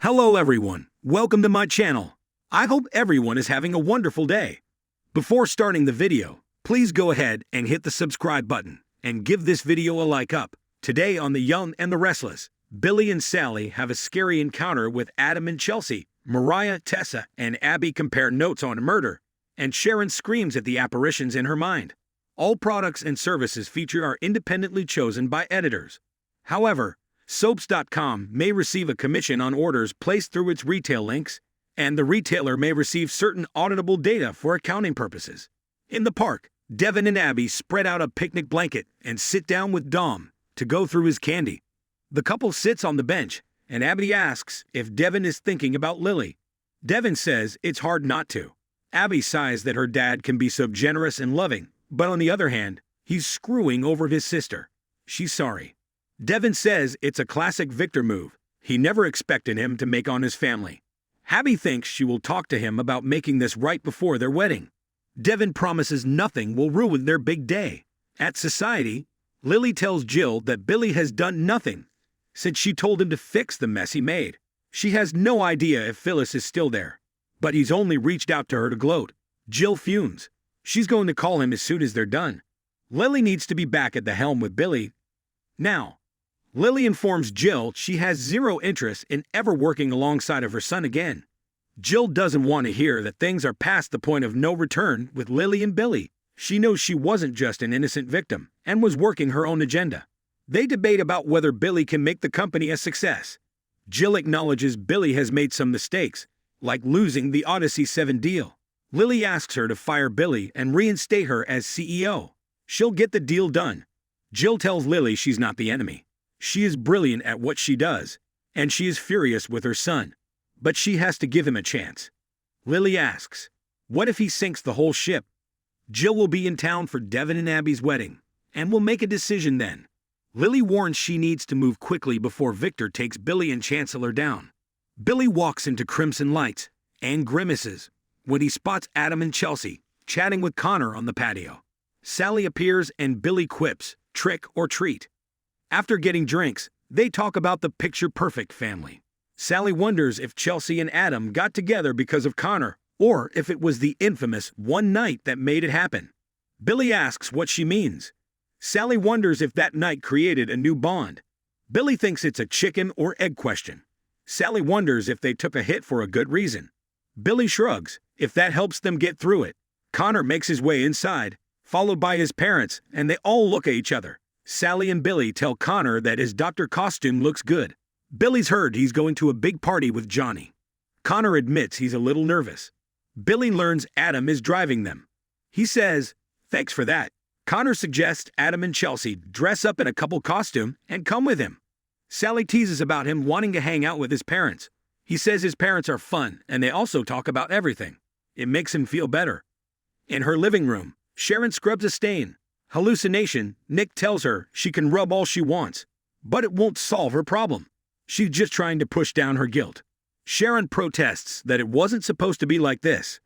Hello everyone, welcome to my channel. I hope everyone is having a wonderful day. Before starting the video, please go ahead and hit the subscribe button and give this video a like up. Today on The Young and the Restless, Billy and Sally have a scary encounter with Adam and Chelsea. Mariah, Tessa, and Abby compare notes on a murder, and Sharon screams at the apparitions in her mind. All products and services featured are independently chosen by editors. However, Soaps.com may receive a commission on orders placed through its retail links, and the retailer may receive certain auditable data for accounting purposes. In the park, Devin and Abby spread out a picnic blanket and sit down with Dom to go through his candy. The couple sits on the bench, and Abby asks if Devin is thinking about Lily. Devin says it's hard not to. Abby sighs that her dad can be so generous and loving, but on the other hand, he's screwing over his sister. She's sorry. Devin says it's a classic Victor move he never expected him to make on his family. Abby thinks she will talk to him about making this right before their wedding. Devin promises nothing will ruin their big day. At society, Lily tells Jill that Billy has done nothing since she told him to fix the mess he made. She has no idea if Phyllis is still there, but he's only reached out to her to gloat. Jill fumes. She's going to call him as soon as they're done. Lily needs to be back at the helm with Billy now. Lily informs Jill she has zero interest in ever working alongside of her son again. Jill doesn't want to hear that things are past the point of no return with Lily and Billy. She knows she wasn't just an innocent victim and was working her own agenda. They debate about whether Billy can make the company a success. Jill acknowledges Billy has made some mistakes, like losing the Odyssey 7 deal. Lily asks her to fire Billy and reinstate her as CEO. She'll get the deal done. Jill tells Lily she's not the enemy. She is brilliant at what she does, and she is furious with her son. But she has to give him a chance. Lily asks, what if he sinks the whole ship? Jill will be in town for Devin and Abby's wedding, and will make a decision then. Lily warns she needs to move quickly before Victor takes Billy and Chancellor down. Billy walks into Crimson Lights and grimaces when he spots Adam and Chelsea chatting with Connor on the patio. Sally appears and Billy quips, trick or treat. After getting drinks, they talk about the picture-perfect family. Sally wonders if Chelsea and Adam got together because of Connor, or if it was the infamous one night that made it happen. Billy asks what she means. Sally wonders if that night created a new bond. Billy thinks it's a chicken or egg question. Sally wonders if they took a hit for a good reason. Billy shrugs, if that helps them get through it. Connor makes his way inside, followed by his parents, and they all look at each other. Sally and Billy tell Connor that his doctor costume looks good. Billy's heard he's going to a big party with Johnny. Connor admits he's a little nervous. Billy learns Adam is driving them. He says, thanks for that. Connor suggests Adam and Chelsea dress up in a couple costume and come with him. Sally teases about him wanting to hang out with his parents. He says his parents are fun and they also talk about everything. It makes him feel better. In her living room, Sharon scrubs a stain. Hallucination, Nick tells her she can rub all she wants, but it won't solve her problem. She's just trying to push down her guilt. Sharon protests that it wasn't supposed to be like this.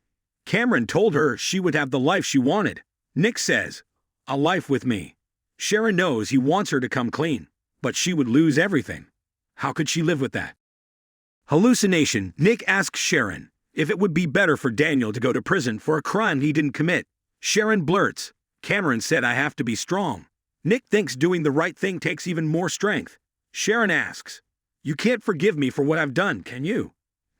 Cameron told her she would have the life she wanted. Nick says, a life with me. Sharon knows he wants her to come clean, but she would lose everything. How could she live with that? Hallucination, Nick asks Sharon if it would be better for Daniel to go to prison for a crime he didn't commit. Sharon blurts, Cameron said I have to be strong. Nick thinks doing the right thing takes even more strength. Sharon asks, you can't forgive me for what I've done, can you?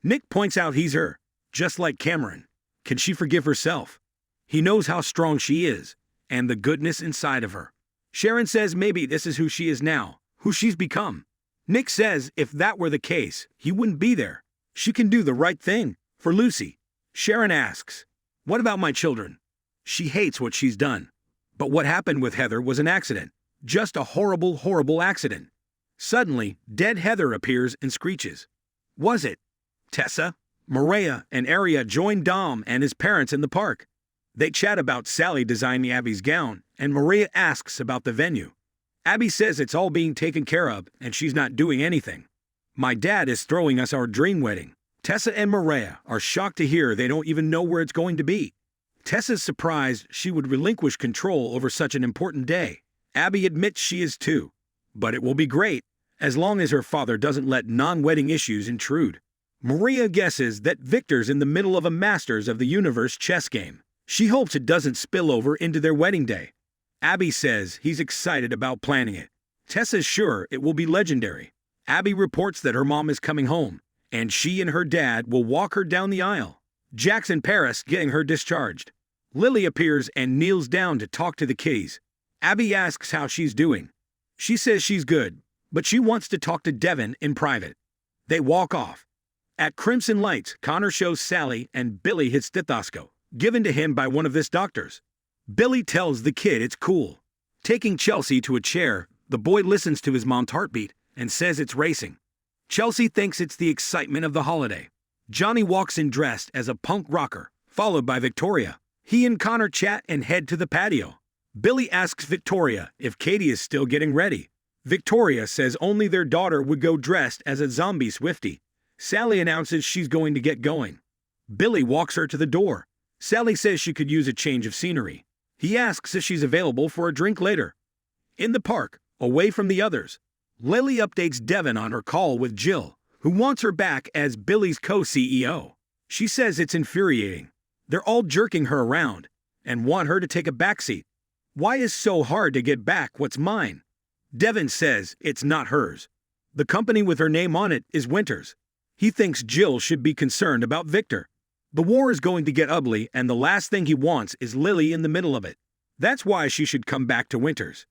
Nick points out he's her, just like Cameron. Can she forgive herself? He knows how strong she is, and the goodness inside of her. Sharon says maybe this is who she is now, who she's become. Nick says if that were the case, he wouldn't be there. She can do the right thing, for Lucy. Sharon asks, what about my children? She hates what she's done. But what happened with Heather was an accident. Just a horrible, horrible accident. Suddenly, dead Heather appears and screeches. Was it? Tessa, Maria, and Aria join Dom and his parents in the park. They chat about Sally designing Abby's gown, and Maria asks about the venue. Abby says it's all being taken care of, and she's not doing anything. My dad is throwing us our dream wedding. Tessa and Maria are shocked to hear they don't even know where it's going to be. Tessa's surprised she would relinquish control over such an important day. Abby admits she is too. But it will be great, as long as her father doesn't let non-wedding issues intrude. Maria guesses that Victor's in the middle of a Masters of the Universe chess game. She hopes it doesn't spill over into their wedding day. Abby says he's excited about planning it. Tessa's sure it will be legendary. Abby reports that her mom is coming home, and she and her dad will walk her down the aisle. Jack's in Paris getting her discharged. Lily appears and kneels down to talk to the kiddies. Abby asks how she's doing. She says she's good, but she wants to talk to Devin in private. They walk off. At Crimson Lights, Connor shows Sally and Billy his stethoscope, given to him by one of his doctors. Billy tells the kid it's cool. Taking Chelsea to a chair, the boy listens to his mom's heartbeat and says it's racing. Chelsea thinks it's the excitement of the holiday. Johnny walks in dressed as a punk rocker, followed by Victoria. He and Connor chat and head to the patio. Billy asks Victoria if Katie is still getting ready. Victoria says only their daughter would go dressed as a zombie Swiftie. Sally announces she's going to get going. Billy walks her to the door. Sally says she could use a change of scenery. He asks if she's available for a drink later. In the park, away from the others, Lily updates Devin on her call with Jill, who wants her back as Billy's co-CEO. She says it's infuriating. They're all jerking her around and want her to take a backseat. Why is so hard to get back what's mine? Devin says it's not hers. The company with her name on it is Winter's. He thinks Jill should be concerned about Victor. The war is going to get ugly, and the last thing he wants is Lily in the middle of it. That's why she should come back to Winter's.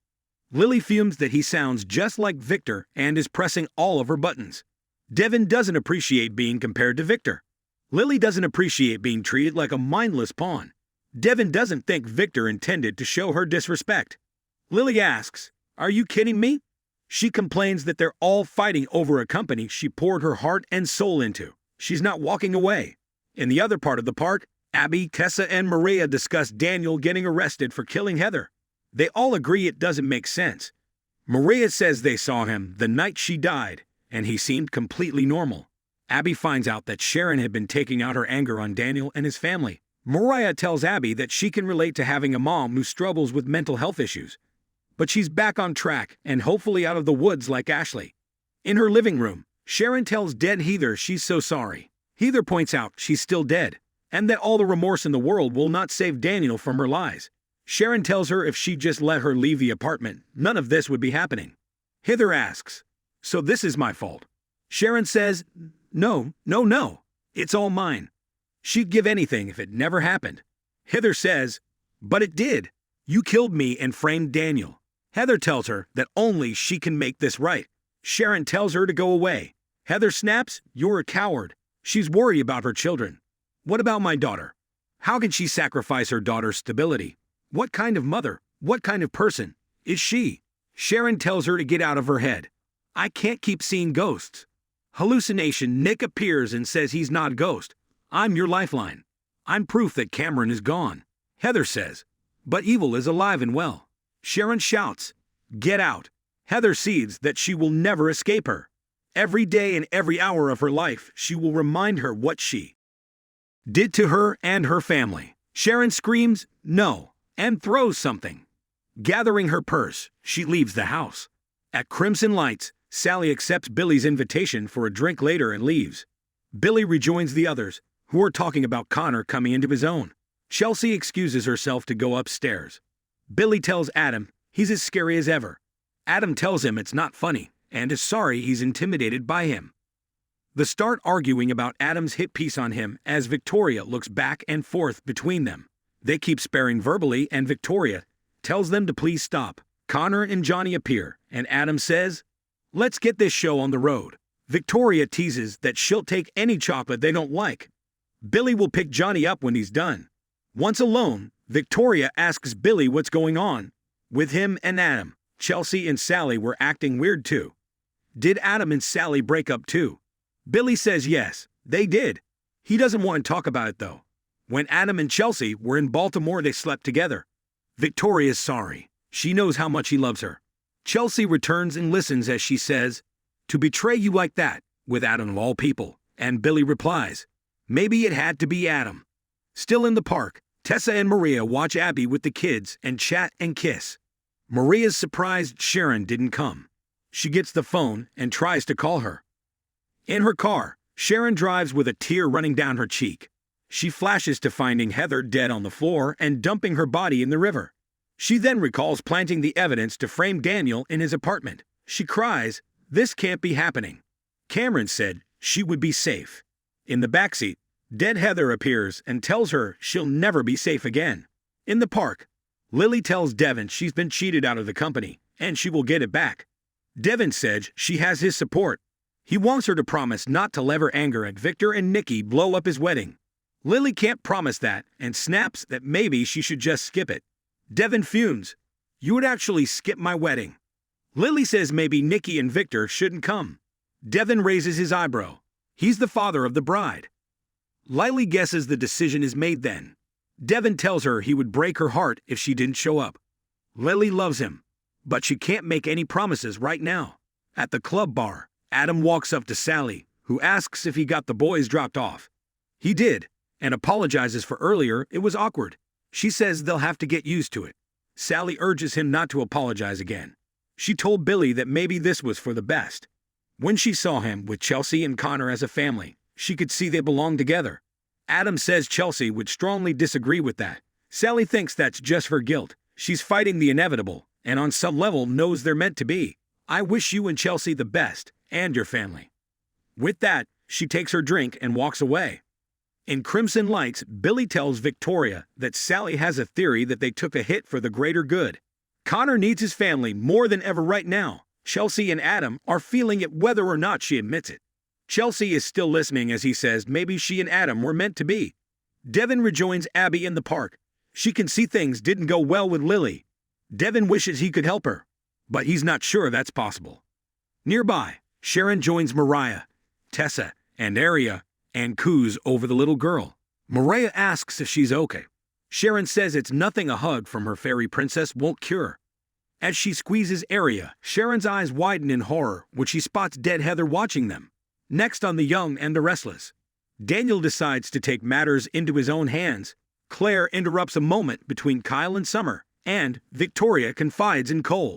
Lily fumes that he sounds just like Victor and is pressing all of her buttons. Devin doesn't appreciate being compared to Victor. Lily doesn't appreciate being treated like a mindless pawn. Devin doesn't think Victor intended to show her disrespect. Lily asks, "Are you kidding me?" She complains that they're all fighting over a company she poured her heart and soul into. She's not walking away. In the other part of the park, Abby, Tessa, and Maria discuss Daniel getting arrested for killing Heather. They all agree it doesn't make sense. Maria says they saw him the night she died, and he seemed completely normal. Abby finds out that Sharon had been taking out her anger on Daniel and his family. Mariah tells Abby that she can relate to having a mom who struggles with mental health issues. But she's back on track and hopefully out of the woods like Ashley. In her living room, Sharon tells dead Heather she's so sorry. Heather points out she's still dead, and that all the remorse in the world will not save Daniel from her lies. Sharon tells her if she just let her leave the apartment, none of this would be happening. Heather asks, "So this is my fault?" Sharon says, No, it's all mine. She'd give anything if it never happened. Heather says, "But it did. You killed me and framed Daniel." Heather tells her that only she can make this right. Sharon tells her to go away. Heather snaps, "You're a coward." She's worried about her children. "What about my daughter? How can she sacrifice her daughter's stability? What kind of mother, what kind of person is she?" Sharon tells her to get out of her head. "I can't keep seeing ghosts." Hallucination, Nick appears and says he's not a ghost. "I'm your lifeline. I'm proof that Cameron is gone." Heather says, "But evil is alive and well." Sharon shouts, "Get out." Heather sees that she will never escape her. Every day and every hour of her life, she will remind her what she did to her and her family. Sharon screams, "No," and throws something. Gathering her purse, she leaves the house. At Crimson Lights, Sally accepts Billy's invitation for a drink later and leaves. Billy rejoins the others, who are talking about Connor coming into his own. Chelsea excuses herself to go upstairs. Billy tells Adam he's as scary as ever. Adam tells him it's not funny and is sorry he's intimidated by him. They start arguing about Adam's hit piece on him as Victoria looks back and forth between them. They keep sparring verbally and Victoria tells them to please stop. Connor and Johnny appear and Adam says, "Let's get this show on the road." Victoria teases that she'll take any chocolate they don't like. Billy will pick Johnny up when he's done. Once alone, Victoria asks Billy what's going on with him and Adam. Chelsea and Sally were acting weird too. Did Adam and Sally break up too? Billy says yes, they did. He doesn't want to talk about it though. When Adam and Chelsea were in Baltimore, they slept together. Victoria's sorry. She knows how much he loves her. Chelsea returns and listens as she says, "To betray you like that, with Adam of all people," and Billy replies, "Maybe it had to be Adam." Still in the park, Tessa and Maria watch Abby with the kids and chat and kiss. Maria's surprised Sharon didn't come. She gets the phone and tries to call her. In her car, Sharon drives with a tear running down her cheek. She flashes to finding Heather dead on the floor and dumping her body in the river. She then recalls planting the evidence to frame Daniel in his apartment. She cries, "This can't be happening." Cameron said she would be safe. In the backseat, dead Heather appears and tells her she'll never be safe again. In the park, Lily tells Devin she's been cheated out of the company and she will get it back. Devin says she has his support. He wants her to promise not to let her anger at Victor and Nikki blow up his wedding. Lily can't promise that and snaps that maybe she should just skip it. Devin fumes. "You would actually skip my wedding." Lily says maybe Nikki and Victor shouldn't come. Devin raises his eyebrow. He's the father of the bride. Lily guesses the decision is made then. Devin tells her he would break her heart if she didn't show up. Lily loves him, but she can't make any promises right now. At the club bar, Adam walks up to Sally, who asks if he got the boys dropped off. He did, and apologizes for earlier. It was awkward. She says they'll have to get used to it. Sally urges him not to apologize again. She told Billy that maybe this was for the best. When she saw him with Chelsea and Connor as a family, she could see they belonged together. Adam says Chelsea would strongly disagree with that. Sally thinks that's just her guilt. She's fighting the inevitable, and on some level knows they're meant to be. "I wish you and Chelsea the best, and your family." With that, she takes her drink and walks away. In Crimson Lights, Billy tells Victoria that Sally has a theory that they took a hit for the greater good. Connor needs his family more than ever right now. Chelsea and Adam are feeling it whether or not she admits it. Chelsea is still listening as he says maybe she and Adam were meant to be. Devin rejoins Abby in the park. She can see things didn't go well with Lily. Devin wishes he could help her, but he's not sure that's possible. Nearby, Sharon joins Mariah, Tessa, and Aria and coos over the little girl. Mariah asks if she's okay. Sharon says it's nothing a hug from her fairy princess won't cure. As she squeezes Aria, Sharon's eyes widen in horror when she spots dead Heather watching them. Next on The Young and the Restless, Daniel decides to take matters into his own hands. Claire interrupts a moment between Kyle and Summer, and Victoria confides in Cole.